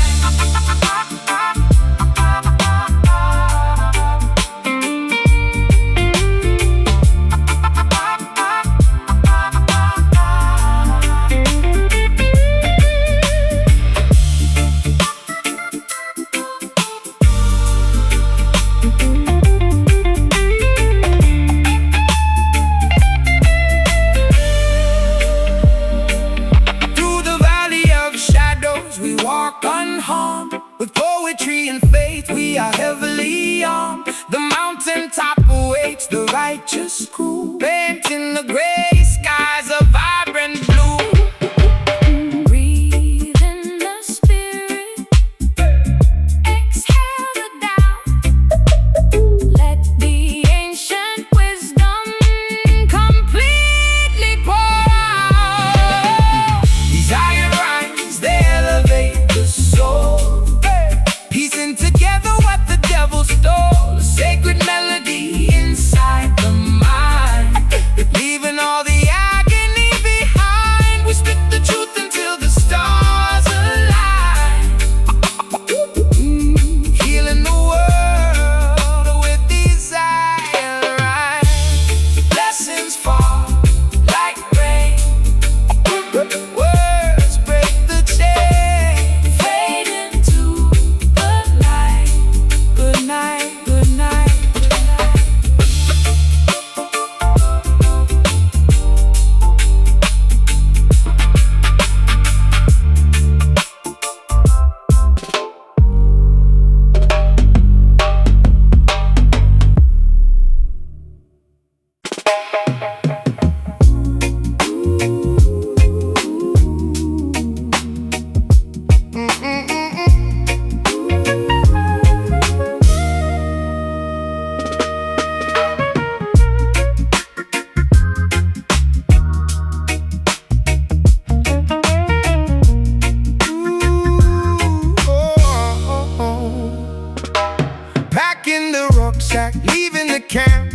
Through the valley of shadows we walk unharmed. With poetry and faith we are heavily armed. The mountaintop awaits the righteous crew, painting the gray skies a vibrant blue. Breathe in the spirit, exhale the doubt. Let the ancient wisdom completely pour out. These iron rhymes, they elevate the soul, piecing together what the devil stole. A sacred melody inside the mind, leaving all the agony behind. We spit the truth until the stars align, healing the world with these iron rhymes. Blessings fall like rain, words break the chain, fade into the light. Good night, good night, good night. Packing the rucksack, leaving the camp,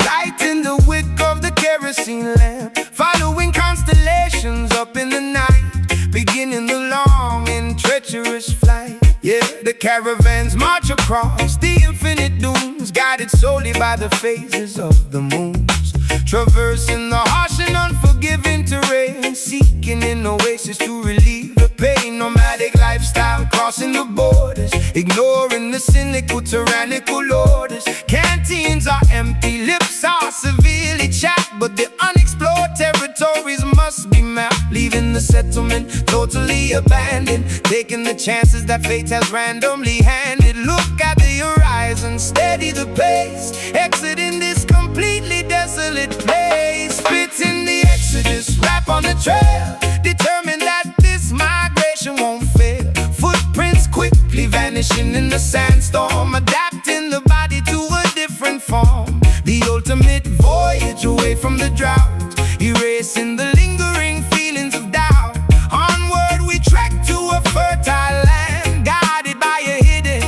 lighting the wick of the kerosene lamp, following constellations up in the night, beginning the long and treacherous flight. Yeah, the caravans march across the infinite dunes, guided solely by the phases of the moons, traversing the harsh and unforgiving terrain, seeking an oasis to relieve the pain. Nomadic lifestyle crossing the borders, ignoring the cynical, tyrannical orders. Canteens are empty, lips are severely chapped, but the unexplored territories must be mapped. Leaving the settlement totally abandoned, taking the chances that fate has randomly handed. Look at the horizon, steady the pace, exiting this completely desolate place. Spitting the exodus, rap on the trail, determined that this migration won't fail. Footprints quickly vanishing in the sandstorm, adapting the body to a different form. The ultimate voyage away from the drought, erasing the lingering feelings of doubt. Onward we trek to a fertile land, guided by a hidden,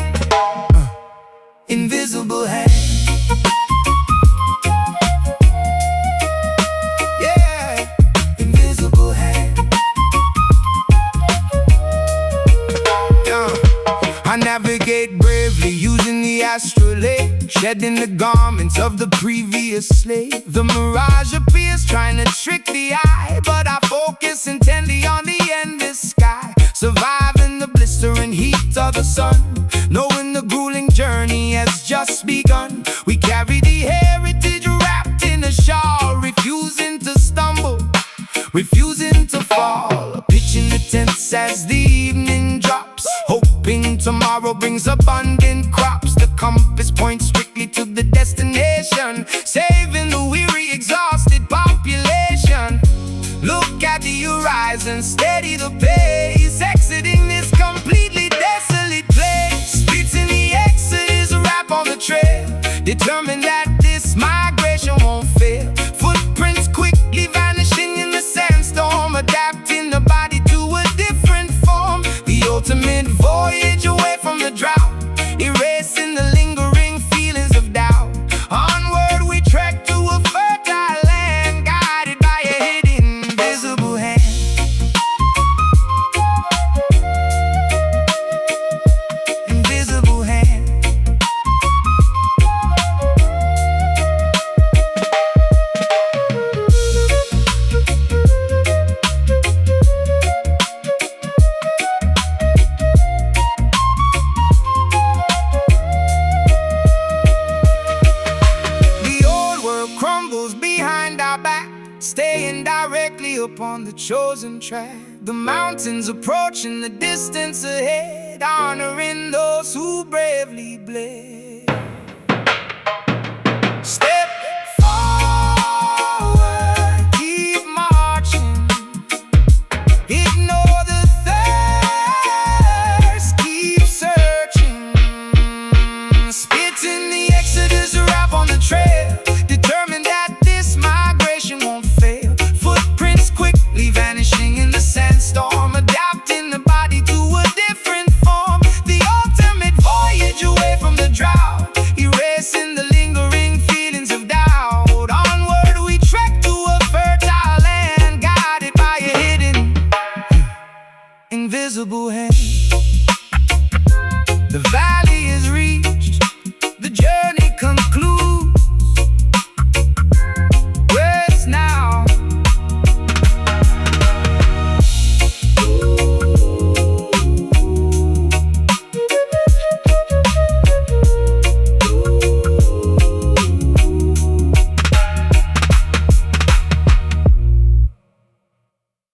invisible hand. Yeah, invisible hand. I navigate bravely using the astrolabe, shedding the garments of the previous slave. The mirage appears trying to trick the eye, but I focus intently on the endless sky, surviving the blistering heat of the sun, knowing the grueling journey has just begun. We carry the heritage wrapped in a shawl, refusing to stumble, refusing to fall. Pitching the tents as the evening drops, hoping tomorrow brings abundant crops. The compass points strictly to the destination, saving the weary, exhausted population. Look at the horizon, steady the pace, exiting this determined that this migration won't fail. Footprints quickly vanishing in the sandstorm, adapting the body to a different form. The ultimate voyage away from the drought, erasing the lingering feelings of doubt. Onward we trek to a fertile land, guided by a hidden, invisible hand. Invisible hand. Crumbles behind our back, staying directly upon the chosen track. The mountains approaching, the distance ahead, honoring those who bravely bled. Stay